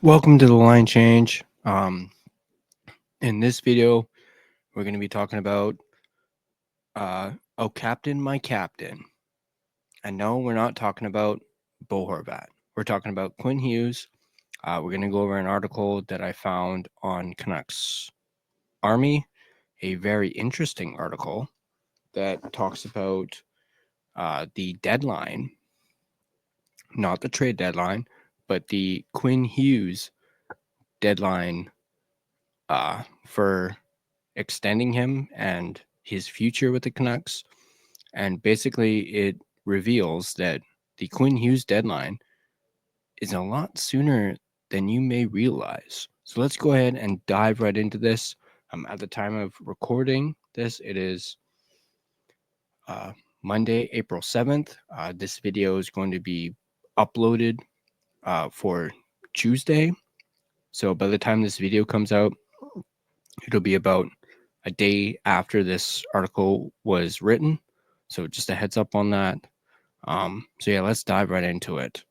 Welcome to the line change. In this video, we're going to be talking about "Oh Captain, My Captain." And no, we're not talking about Bo Horvat. We're talking about Quinn Hughes. We're going to go over an article that I found on Canucks Army, a very interesting article that talks about the deadline, not the trade deadline, but the Quinn Hughes deadline for extending him and his future with the Canucks. And basically, it reveals that the Quinn Hughes deadline is a lot sooner than you may realize. So let's go ahead and dive right into this. At the time of recording this, it is Monday, April 7th. This video is going to be uploaded for Tuesday. So by the time this video comes out, it'll be about a day after this article was written. So just a heads up on that. So yeah, let's dive right into it.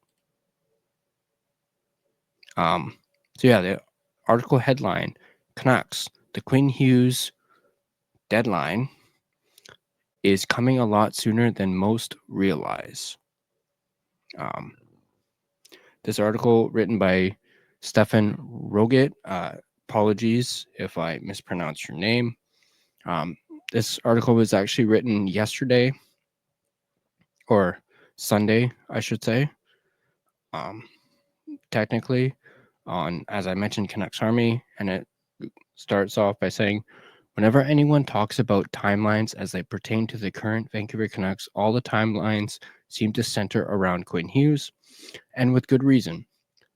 The article headline: Canucks, the Quinn Hughes deadline is coming a lot sooner than most realize. This article written by Stefan Roget. Apologies if I mispronounce your name. This article was actually written yesterday, or Sunday, I should say. Technically, on, as I mentioned, Canucks Army, and it starts off by saying, whenever anyone talks about timelines as they pertain to the current Vancouver Canucks, all the timelines seem to center around Quinn Hughes, and with good reason.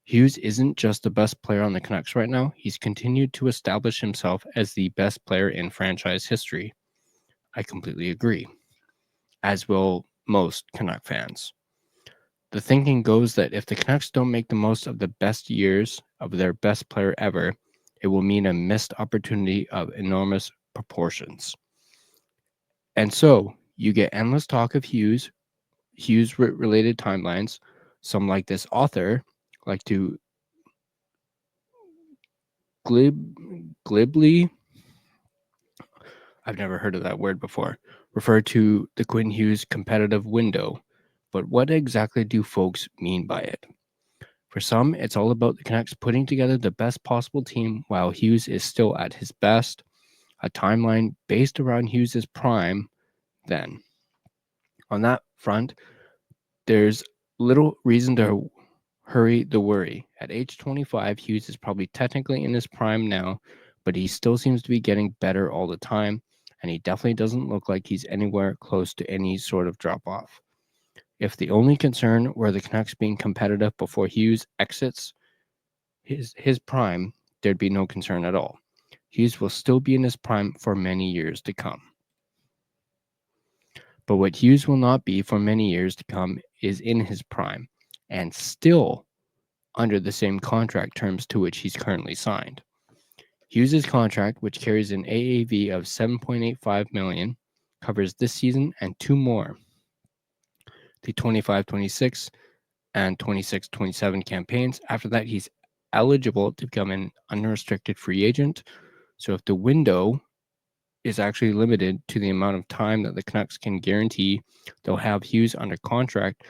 Hughes isn't just the best player on the Canucks right now, he's continued to establish himself as the best player in franchise history. I completely agree, as will most Canuck fans. The thinking goes that if the Canucks don't make the most of the best years of their best player ever, it will mean a missed opportunity of enormous proportions. And so you get endless talk of Hughes-related timelines. Some, like this author, like to glibly, I've never heard of that word before, refer to the Quinn Hughes competitive window. But what exactly do folks mean by it? For some, it's all about the Canucks putting together the best possible team while Hughes is still at his best, a timeline based around Hughes' prime then. On that front, there's little reason to hurry the worry. At age 25, Hughes is probably technically in his prime now, but he still seems to be getting better all the time, and he definitely doesn't look like he's anywhere close to any sort of drop-off. If the only concern were the Canucks being competitive before Hughes exits his prime, there'd be no concern at all. Hughes will still be in his prime for many years to come. But what Hughes will not be for many years to come is in his prime, and still under the same contract terms to which he's currently signed. Hughes' contract, which carries an AAV of $7.85 million, covers this season and two more. The 25-26 and 26-27 campaigns. After that, he's eligible to become an unrestricted free agent. So if the window is actually limited to the amount of time that the Canucks can guarantee they'll have Hughes under contract,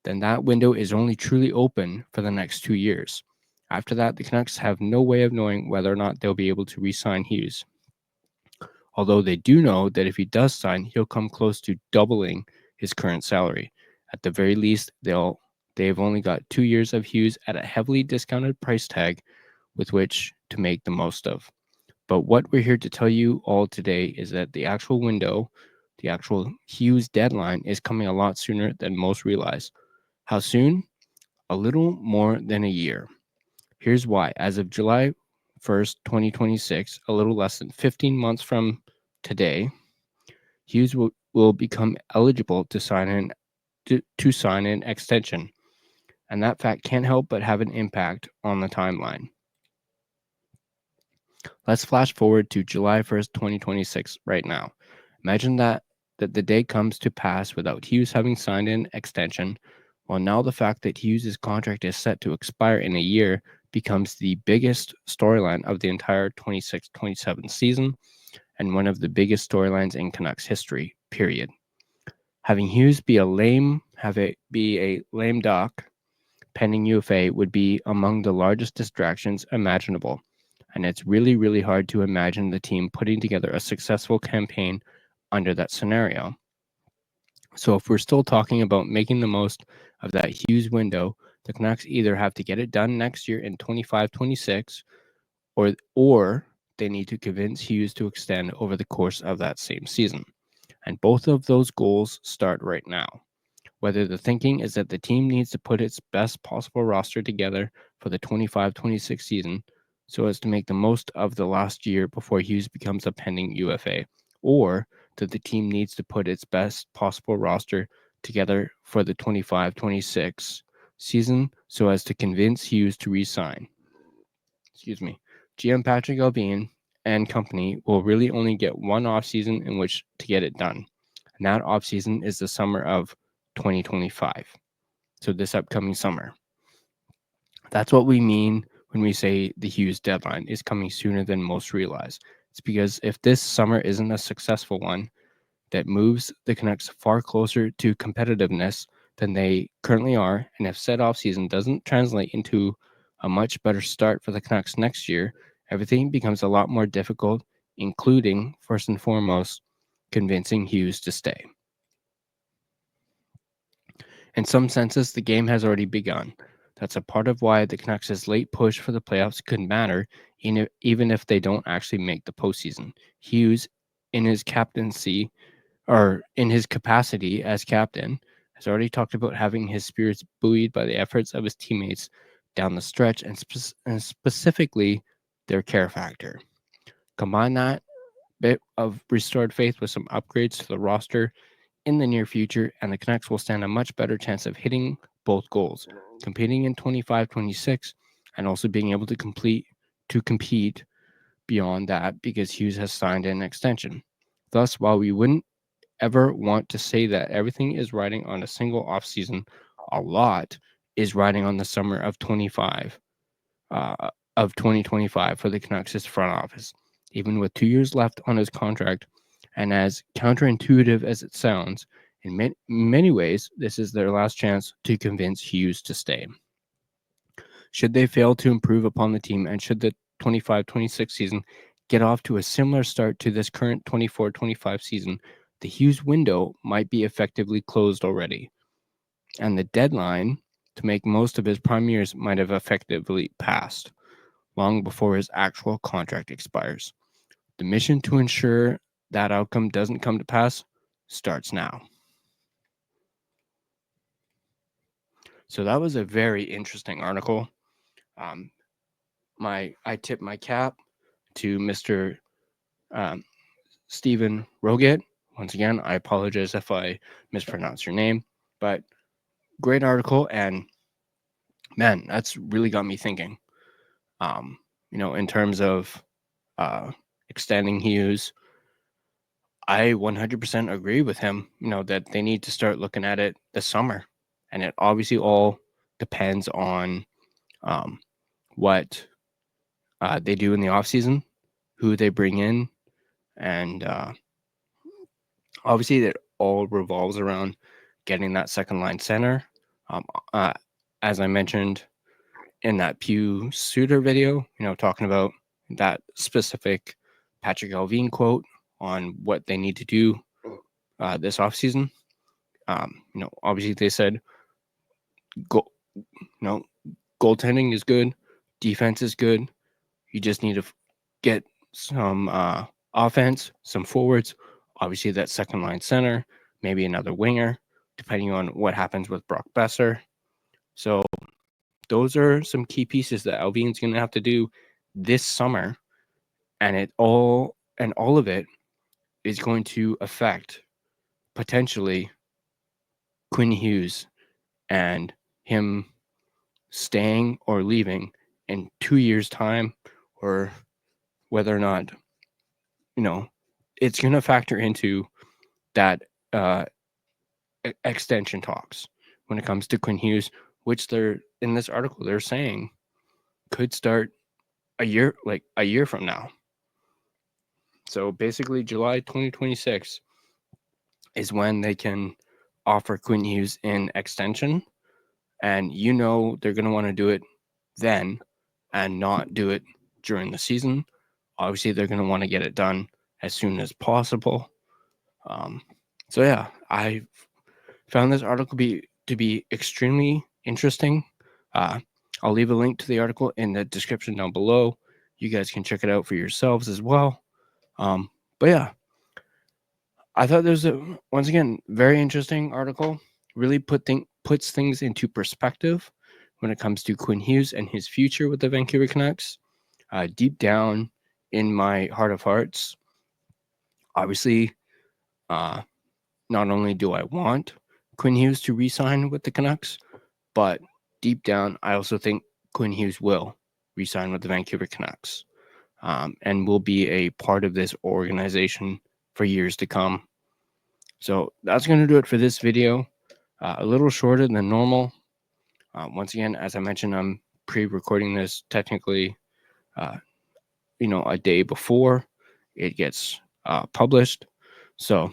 then that window is only truly open for the next 2 years. After that, the Canucks have no way of knowing whether or not they'll be able to re-sign Hughes. Although they do know that if he does sign, he'll come close to doubling his current salary. At the very least, they've only got 2 years of Hughes at a heavily discounted price tag with which to make the most of. But what we're here to tell you all today is that the actual window, the actual Hughes deadline, is coming a lot sooner than most realize. How soon? A little more than a year. Here's why. As of July 1st, 2026, a little less than 15 months from today, Hughes will become eligible to sign an extension. And that fact can't help but have an impact on the timeline. Let's flash forward to July 1st, 2026 right now. Imagine that the day comes to pass without Hughes having signed an extension. Well, now the fact that Hughes' contract is set to expire in a year becomes the biggest storyline of the entire 26-27 season and one of the biggest storylines in Canucks history, period. Having Hughes be a lame duck pending UFA would be among the largest distractions imaginable, and it's really, really hard to imagine the team putting together a successful campaign under that scenario. So if we're still talking about making the most of that Hughes window, the Canucks either have to get it done next year in 25-26, or they need to convince Hughes to extend over the course of that same season. And both of those goals start right now. Whether the thinking is that the team needs to put its best possible roster together for the 25-26 season so as to make the most of the last year before Hughes becomes a pending UFA, or that the team needs to put its best possible roster together for the 25-26 season so as to convince Hughes to re-sign. GM Patrick Allvin and company will really only get one offseason in which to get it done. And that offseason is the summer of 2025. So this upcoming summer. That's what we mean when we say the Hughes deadline is coming sooner than most realize. It's because if this summer isn't a successful one that moves the Canucks far closer to competitiveness than they currently are, and if said offseason doesn't translate into a much better start for the Canucks next year, everything becomes a lot more difficult, including, first and foremost, convincing Hughes to stay. In some senses, the game has already begun. That's a part of why the Canucks' late push for the playoffs could matter, even if they don't actually make the postseason. Hughes, in his captaincy, or in his capacity as captain, has already talked about having his spirits buoyed by the efforts of his teammates down the stretch and specifically their care factor. Combine that bit of restored faith with some upgrades to the roster in the near future, and the Canucks will stand a much better chance of hitting both goals, competing in 25-26 and also being able to compete beyond that because Hughes has signed an extension. Thus, while we wouldn't ever want to say that everything is riding on a single offseason, a lot is riding on the summer of 2025 for the Canucks' front office. Even with 2 years left on his contract, and as counterintuitive as it sounds, in many ways, this is their last chance to convince Hughes to stay. Should they fail to improve upon the team, and should the 25-26 season get off to a similar start to this current 24-25 season, the Hughes window might be effectively closed already, and the deadline to make most of his prime years might have effectively passed, long before his actual contract expires. The mission to ensure that outcome doesn't come to pass starts now. So that was a very interesting article. I tip my cap to Mr. Stephen Roget. Once again, I apologize if I mispronounce your name, but great article, and man, that's really got me thinking. In terms of extending Hughes, I 100% agree with him, that they need to start looking at it this summer. And it obviously all depends on what they do in the offseason, who they bring in, and obviously it all revolves around getting that second line center. As I mentioned in that Pew Suter video, talking about that specific Patrick Allvin quote on what they need to do this offseason. Obviously they said goaltending is good, defense is good. You just need to get some offense, some forwards, obviously that second line center, maybe another winger, depending on what happens with Brock Besser. So those are some key pieces that Allvin's going to have to do this summer, and all of it is going to affect potentially Quinn Hughes and him staying or leaving in 2 years' time, or whether or not, it's going to factor into that extension talks when it comes to Quinn Hughes, which they're in this article, they're saying could start a year from now. So basically July 2026 is when they can offer Quinn Hughes an extension, and they're going to want to do it then and not do it during the season. Obviously, they're going to want to get it done as soon as possible. So yeah, I found this article to be extremely interesting. I'll leave a link to the article in the description down below. You guys can check it out for yourselves as well. But yeah, I thought there's once again, very interesting article. Really puts things into perspective when it comes to Quinn Hughes and his future with the Vancouver Canucks. Deep down in my heart of hearts, obviously, not only do I want Quinn Hughes to re-sign with the Canucks, but deep down, I also think Quinn Hughes will re-sign with the Vancouver Canucks, and will be a part of this organization for years to come. So that's going to do it for this video. A little shorter than normal. Once again, as I mentioned, I'm pre-recording this technically, a day before it gets published. So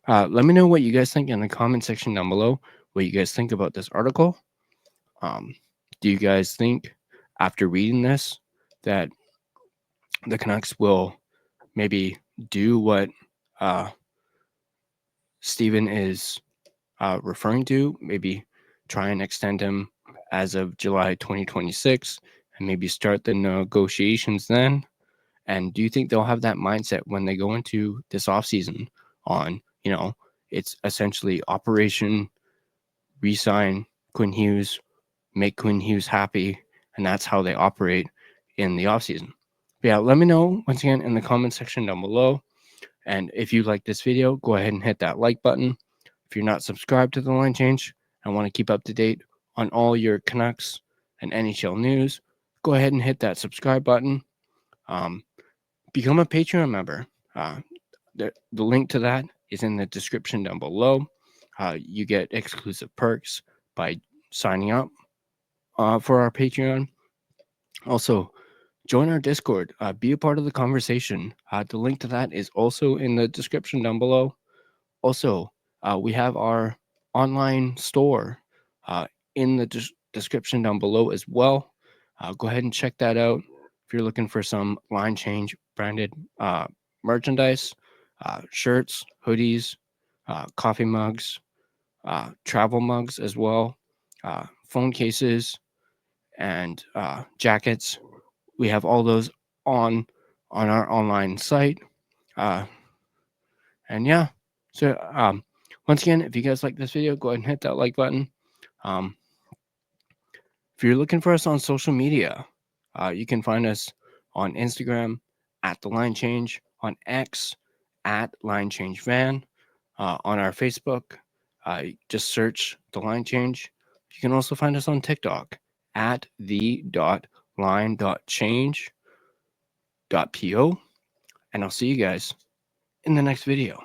let me know what you guys think in the comment section down below. What you guys think about this article. Do you guys think, after reading this, that the Canucks will maybe do what Steven is referring to? Maybe try and extend him as of July 2026 and maybe start the negotiations then? And do you think they'll have that mindset when they go into this offseason on, it's essentially Operation re-sign Quinn Hughes, make Quinn Hughes happy, and that's how they operate in the offseason? But yeah, let me know once again in the comment section down below. And if you like this video, go ahead and hit that like button. If you're not subscribed to The Line Change and want to keep up to date on all your Canucks and NHL news, go ahead and hit that subscribe button. Become a Patreon member. The link to that is in the description down below. You get exclusive perks by signing up for our Patreon. Also, join our Discord. Be a part of the conversation. The link to that is also in the description down below. Also, we have our online store in the description down below as well. Go ahead and check that out if you're looking for some Line Change branded merchandise, shirts, hoodies, coffee mugs, travel mugs as well, phone cases, and jackets. We have all those on our online site. And yeah, so once again, if you guys like this video, go ahead and hit that like button. If you're looking for us on social media, you can find us on Instagram at The Line Change, on X at Line Change Van, on our Facebook, just search The Line Change. You can also find us on TikTok at the.line.change.po, and I'll see you guys in the next video.